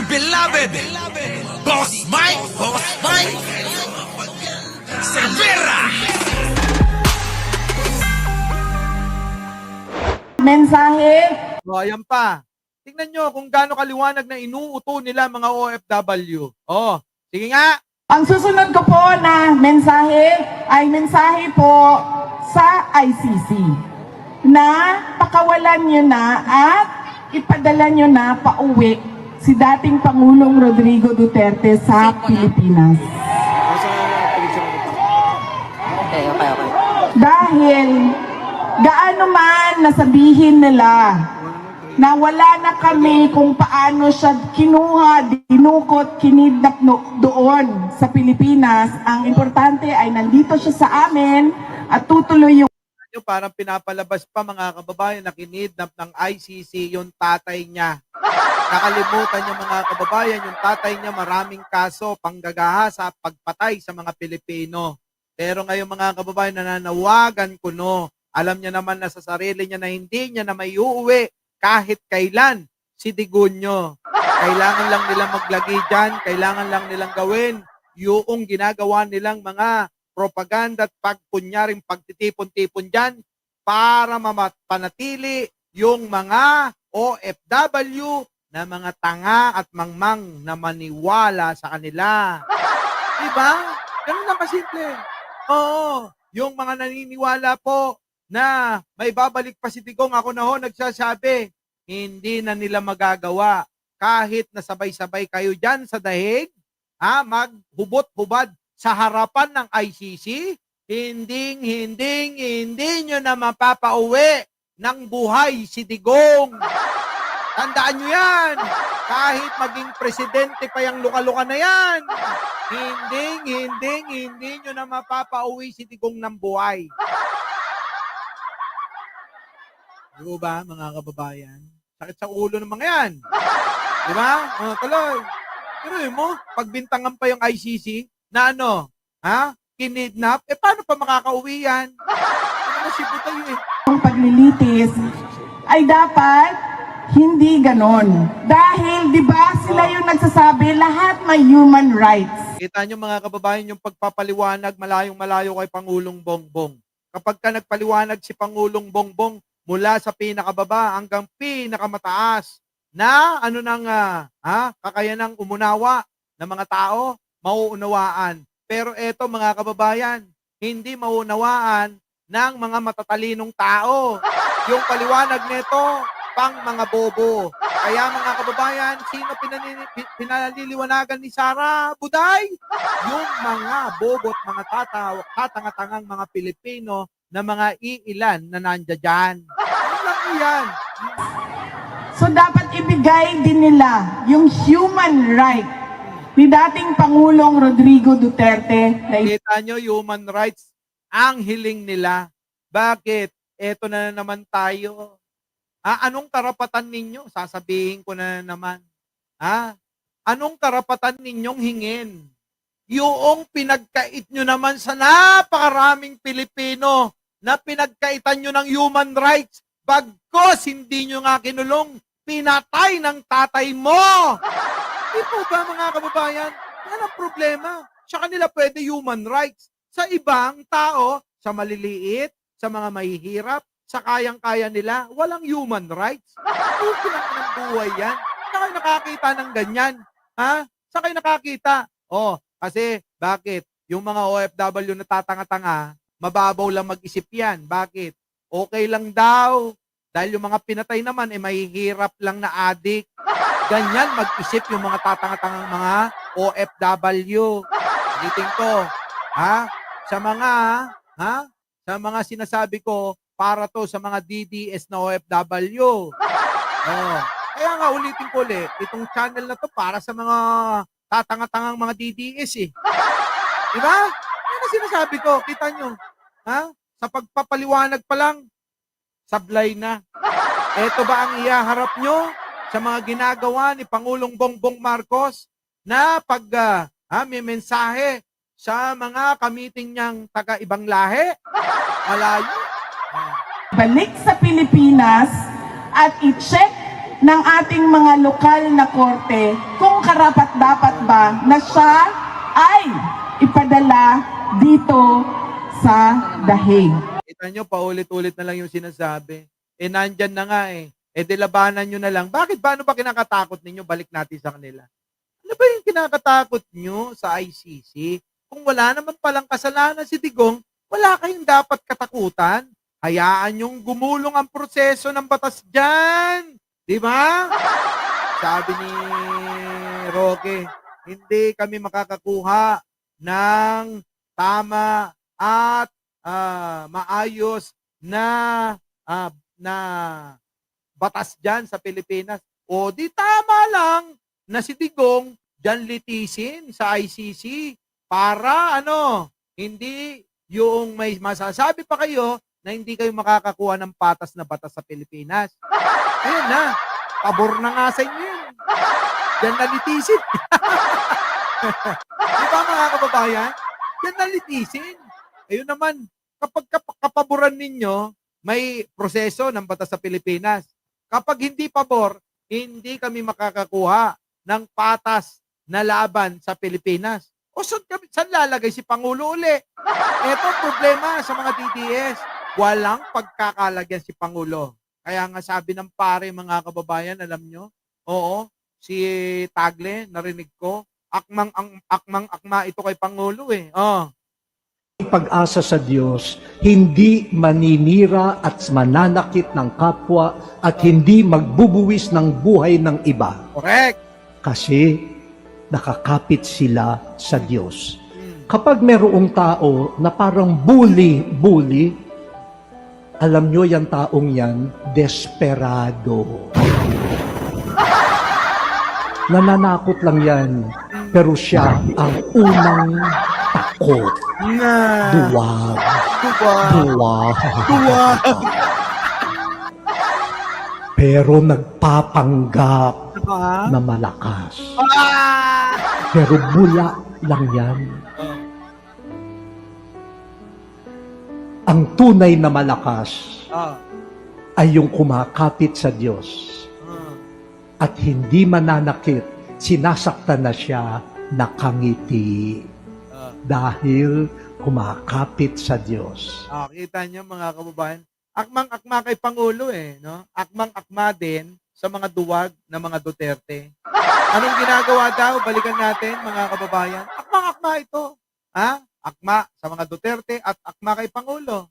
dear beloved, Boss Mike, Cervera. Mensahe. O, ayan pa. Tingnan nyo kung gaano kaliwanag na inuuto nila mga OFW. O, sige nga. Ang susunod ko po na mensahe ay mensahe po sa ICC na pakawalan nyo na at ipadala nyo na pauwi si dating Pangulong Rodrigo Duterte sa Pilipinas. Okay. Dahil gaano man nasabihin nila na wala na kami kung paano siya kinuha, dinukot, kinidnap doon sa Pilipinas, ang importante ay nandito siya sa amin at tutuloy yung Yung parang pinapalabas pa mga kababayan na kinidnap ng ICC yung tatay niya. Nakalimutan niya mga kababayan, yung tatay niya maraming kaso, panggagahasa, pagpatay sa mga Pilipino. Pero ngayon mga kababayan, nananawagan ko no, alam niya naman na sa sarili niya na hindi niya na may uuwi kahit kailan si Digunyo. Kailangan lang nilang maglagi dyan, kailangan lang nilang gawin yung ginagawa nilang mga propaganda at pagkunyaring pagtitipon-tipon dyan para mapanatili yung mga OFW na mga tanga at mangmang na maniwala sa kanila. Diba? Ganun lang kasimple. Oo, yung mga naniniwala po na may babalik pa si Digong, ako na ho nagsasabi, hindi na nila magagawa kahit na sabay-sabay kayo dyan sa dahig, maghubot-hubad sa harapan ng ICC, hindi nyo na mapapauwi ng buhay si Digong. Tandaan nyo yan. Kahit maging presidente pa yung luka-luka na yan, hindi nyo na mapapauwi si Digong ng buhay. Di ba, mga kababayan? Sakit sa ulo ng mga yan. Di ba? Mga tuloy. Pero yun mo, pagbintangan pa yung ICC, na kinidnap, paano pa makakauwi yan? Ano si Butay eh? Ang paglilitis ay dapat hindi ganon. Dahil, di ba, sila yung nagsasabi, lahat may human rights. Kita nyo mga kababayan yung pagpapaliwanag malayong-malayo kay Pangulong Bongbong. Kapag ka nagpaliwanag si Pangulong Bongbong mula sa pinakababa hanggang pinakamataas na kakayanang umunawa ng mga tao, mauunawaan. Pero eto mga kababayan, hindi mauunawaan ng mga matatalinong tao. Yung paliwanag nito, pang mga bobo. Kaya mga kababayan, sino pinaliliwanagan ni Sara Buday? Yung mga bobo at mga tatanga-tangang mga Pilipino na mga iilan na nandiyan. Ano lang yan? So dapat ibigay din nila yung human right ni dating Pangulong Rodrigo Duterte. Kita nyo, human rights ang hiling nila. Bakit? Eto na naman tayo. Anong karapatan ninyo? Sasabihin ko na naman. Anong karapatan ninyong hingin? Yung pinagkait nyo naman sa napakaraming Pilipino na pinagkaitan nyo ng human rights, bagkos hindi nyo nga kinulong, pinatay ng tatay mo. Di po ba mga kababayan? Yan ang problema. Sa kanila pwede human rights. Sa ibang tao, sa maliliit, sa mga mahihirap, sa kayang-kaya nila, walang human rights. Tukin ng buhay yan. Saan kayo nakakita ng ganyan? Saan kayo nakakita? Kasi bakit? Yung mga OFW na tatanga-tanga, mababaw lang mag-isip yan. Bakit? Okay lang daw. Dahil yung mga pinatay naman, mahihirap lang na adik. Ganyan mag-isip yung mga tatanga-tangang mga OFW. Ulitin ko, sa mga sinasabi ko, para to sa mga DDS na OFW. Kaya nga ulitin ko ulit, itong channel na to para sa mga tatanga-tangang mga DDS eh. Diba? Yan ang sinasabi ko, kita nyo. Sa pagpapaliwanag pa lang, sablay na. Eto ba ang ihaharap nyo sa mga ginagawa ni Pangulong Bongbong Marcos na pag may mensahe sa mga kamiting niyang taga-ibang lahi? Malayo. Balik sa Pilipinas at i-check ng ating mga lokal na korte kung karapat-dapat ba na siya ay ipadala dito sa The Hague. Kita nyo, paulit-ulit na lang yung sinasabi. Nandyan na nga di labanan nyo na lang. Bakit ba? Ano ba kinakatakot ninyo? Balik natin sa kanila. Ano ba yung kinakatakot nyo sa ICC? Kung wala naman palang kasalanan si Digong, wala kayong dapat katakutan. Hayaan yung gumulong ang proseso ng batas dyan. Di ba? Sabi ni Roque, hindi kami makakakuha ng tama at maayos na batas dyan sa Pilipinas. O di tama lang na si Digong dyan litisin sa ICC para hindi yung may masasabi pa kayo na hindi kayo makakakuha ng patas na batas sa Pilipinas. Ayun na. Pabor na nga sa inyo yun. Yan na litisin. Di ba mga kababayan? Yan na litisin. Ayun naman, kapag kapaboran ninyo, may proseso ng batas sa Pilipinas. Kapag hindi pabor, hindi kami makakakuha ng patas na laban sa Pilipinas. O saan lalagay si Pangulo uli? Ito problema sa mga DDS. Walang pagkakalagyan si Pangulo. Kaya nga sabi ng pare mga kababayan, alam nyo, oo, si Tagle, narinig ko, akmang-akma ito kay Pangulo Pag-asa sa Diyos, hindi maninira at mananakit ng kapwa at hindi magbubuwis ng buhay ng iba. Correct. Kasi nakakapit sila sa Diyos. Kapag merong tao na parang bully, alam nyo yung taong yan, desperado. Nananakot lang yan, pero siya ang unang takot. Duwag. Pero nagpapanggap na malakas. Pero bula lang yan. Ang tunay na malakas ay yung kumakapit sa Diyos at hindi mananakit, sinasaktan na siya, nakangiti dahil kumakapit sa Diyos. Kita niyo mga kababayan, akmang-akma kay Pangulo no? Akmang-akma din sa mga duwag na mga Duterte. Anong ginagawa daw? Balikan natin mga kababayan. Akmang-akma ito. Akma sa mga Duterte at akma kay Pangulo.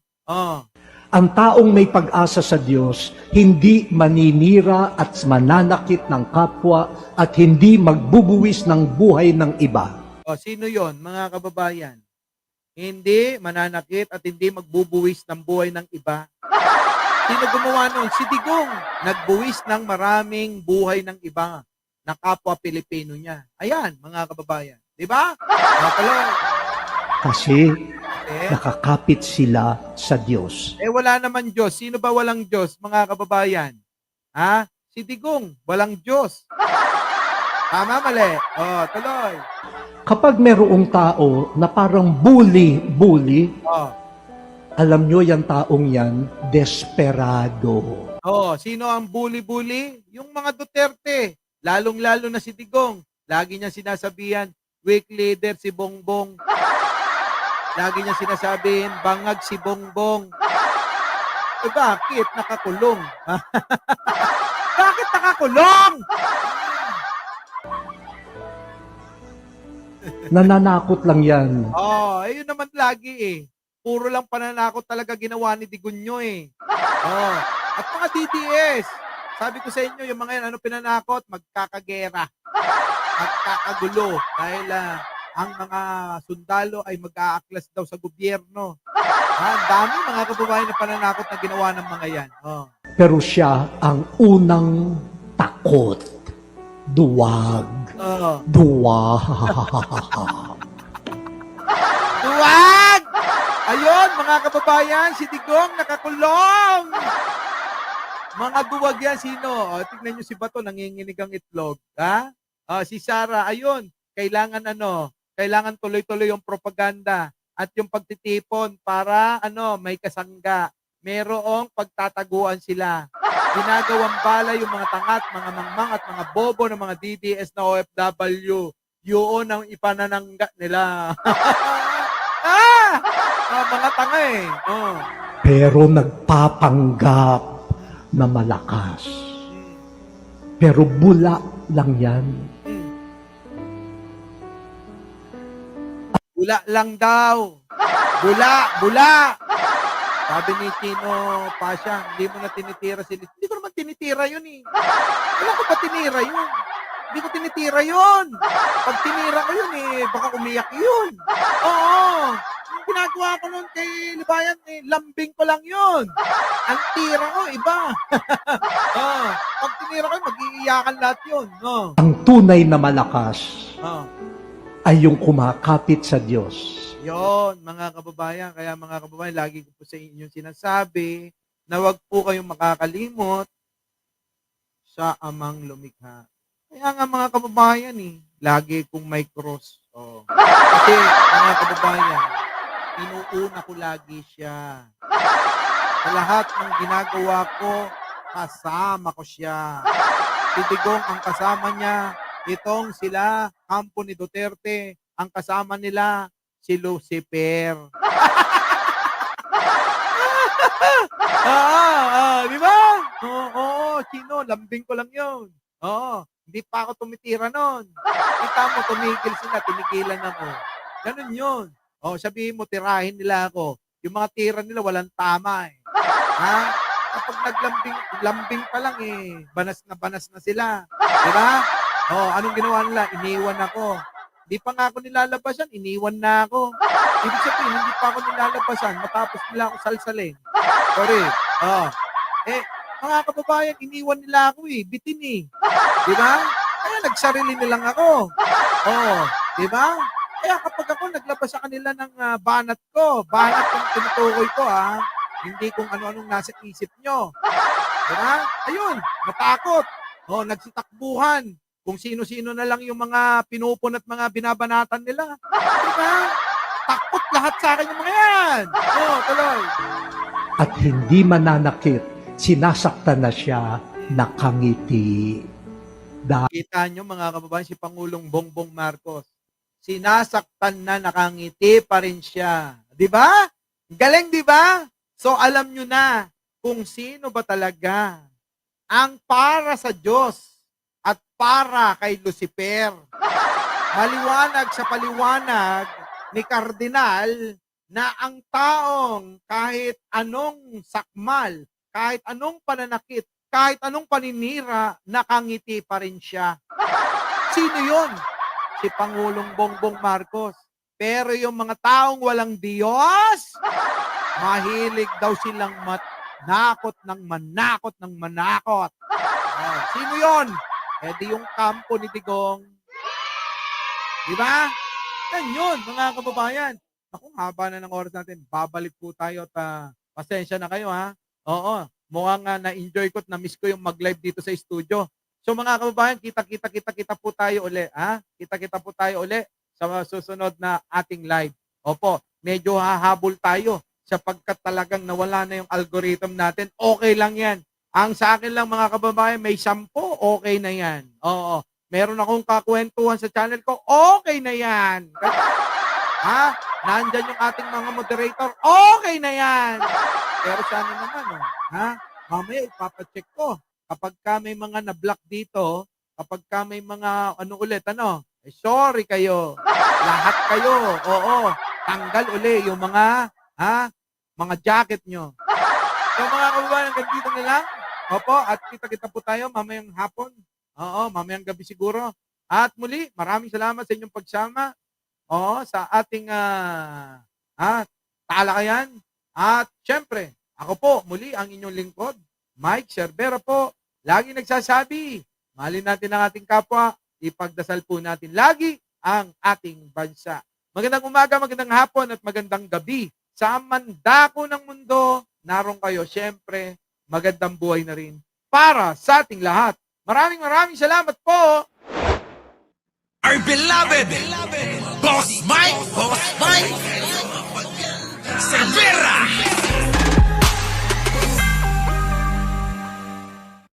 Ang taong may pag-asa sa Diyos, hindi maninira at mananakit ng kapwa at hindi magbubuwis ng buhay ng iba. Sino yon mga kababayan? Hindi mananakit at hindi magbubuwis ng buhay ng iba. Sino gumawa nun? Si Digong. Nagbuwis ng maraming buhay ng iba na kapwa Pilipino niya. Ayan, mga kababayan. Diba? Kasi nakakapit sila sa Diyos. Wala naman Diyos. Sino ba walang Diyos, mga kababayan? Si Digong, walang Diyos. Tama, mali. Tuloy. Kapag merong tao na parang bully, alam nyo yung taong yan, desperado. Sino ang bully-bully? Yung mga Duterte. Lalong-lalo na si Digong. Lagi niya sinasabihan, weak leader si Bongbong. Lagi niya sinasabihin, bangag si Bongbong. Bakit nakakulong? Bakit nakakulong? Nananakot lang yan. Yun naman lagi Puro lang pananakot talaga ginawa ni Digunyo At mga DDS, sabi ko sa inyo, yung mga yan, pinanakot? Magkakagera. Magkakagulo. Dahil ang mga sundalo ay mag-aaklas daw sa gobyerno. Ang dami mga kababayan na pananakot na ginawa ng mga yan. Pero siya ang unang takot. Duwag. Duwag. Duwag! Ayun, mga kababayan, si Digong nakakulong. Mga duwag yan, sino? Tignan nyo si Bato, nanginginig ang itlog. Si Sara, ayun, kailangan tuloy-tuloy yung propaganda at yung pagtitipon para may kasangga. Merong pagtataguan sila. ginagawang bala yung mga tangat, mga mangmang at mga bobo ng mga DDS na OFW. Yun ang ipananangga nila. Mga tanga eh. Oh. Pero nagpapanggap na malakas. Pero bula lang yan. Bula lang daw. Bula. Sabi ni Chino Pasha, hindi mo na tinitira si Liz. Hindi ko naman tinitira yun eh. Alam ko ba tinira yun? Hindi ko tinitira yun. Pag tinira ko yun eh, baka umiyak yun. Oo. Yung ginagawa ko nun kay Libayan eh, lambing ko lang yun. Ang tira ko, iba. Pag tinira ko, mag-iiyakan lahat yun. Ang tunay na malakas ay yung kumakapit sa Diyos. Yon, mga kababayan. Kaya mga kababayan, lagi ko po sa inyong sinasabi na wag po kayong makakalimot sa amang lumikha. Kaya nga mga kababayan lagi kong may cross. Kasi mga kababayan, inuuna ko lagi siya. Sa lahat ng ginagawa ko, kasama ko siya. Si Digong ang kasama niya. Itong sila, kampo ni Duterte, ang kasama nila, si Lucifer. Di ba? Sino? Lambing ko lang yun. Hindi pa ako tumitira nun. Kita mo, tumigil sila, tinigilan ako. Ganun yun. Sabihin mo, tirahin nila ako. Yung mga tira nila, walang tama eh. Kapag naglambing pa lang banas na sila. Di ba? Anong ginawa nila? Iniwan ako. Hindi pa nga ako nilalabasan, iniwan na ako. Ibig sabihin, hindi pa ako nilalabasan, matapos nila ako salsalin. Sorry. Mga kababayan, iniwan nila ako bitin Di ba? Kaya nagsarili nilang ako. Di ba? Kaya kapag ako naglabas sa kanila ng banat ko, banat yung tinutukoy ko hindi kung ano-anong nasa isip nyo. Di ba? Ayun, natakot. Nagsitakbuhan. Kung sino-sino na lang yung mga pinupun at mga binabanatan nila. Diba? Takot lahat sa akin yung mga yan. Tuloy. At hindi mananakit, sinasaktan na siya, nakangiti. Kita nyo mga kababayan, si Pangulong Bongbong Marcos, sinasaktan na, nakangiti pa rin siya. Diba? Galing, diba? So alam nyo na kung sino ba talaga ang para sa Diyos at para kay Lucifer. Maliwanag sa paliwanag ni Kardinal na ang taong kahit anong sakmal, kahit anong pananakit, kahit anong paninira, nakangiti pa rin siya. Sino yun? Si Pangulong Bongbong Marcos. Pero yung mga taong walang Diyos, mahilig daw silang manakot ng manakot. Sino yun? Di yung kampo ni Digong. Di ba? Yan yun, mga kababayan. Ako, haba na ng oras natin. Babalik po tayo at pasensya na kayo mukhang na-enjoy ko at na-miss ko yung mag-live dito sa studio. So mga kababayan, kita po tayo uli. Kita po tayo uli sa susunod na ating live. Opo, medyo hahabol tayo sapagkat talagang nawala na yung algorithm natin. Okay lang yan. Ang sa akin lang mga kababayan, may 10, okay na yan. Meron akong kakwentuhan sa channel ko, okay na yan. Nandyan yung ating mga moderator, okay na yan. Pero sana naman, mamaya ipapacheck ko. Kapag ka may mga na-block dito, kapag ka may mga sorry kayo. Lahat kayo, tanggal uli yung mga jacket nyo. So mga kababayan, hanggang dito na lang. At kita po tayo mamayang hapon. Mamayang gabi siguro. At muli, maraming salamat sa inyong pagsama. Sa ating talakayan. At syempre, ako po, muli ang inyong lingkod, Mike Cervera po. Lagi nagsasabi, mahalin natin ang ating kapwa, ipagdasal po natin lagi ang ating bansa. Magandang umaga, magandang hapon at magandang gabi. Sa mandako ng mundo, naroon kayo. Syempre, magandang buhay na rin para sa ating lahat. Maraming salamat po. Our beloved Boss Mike Cervera.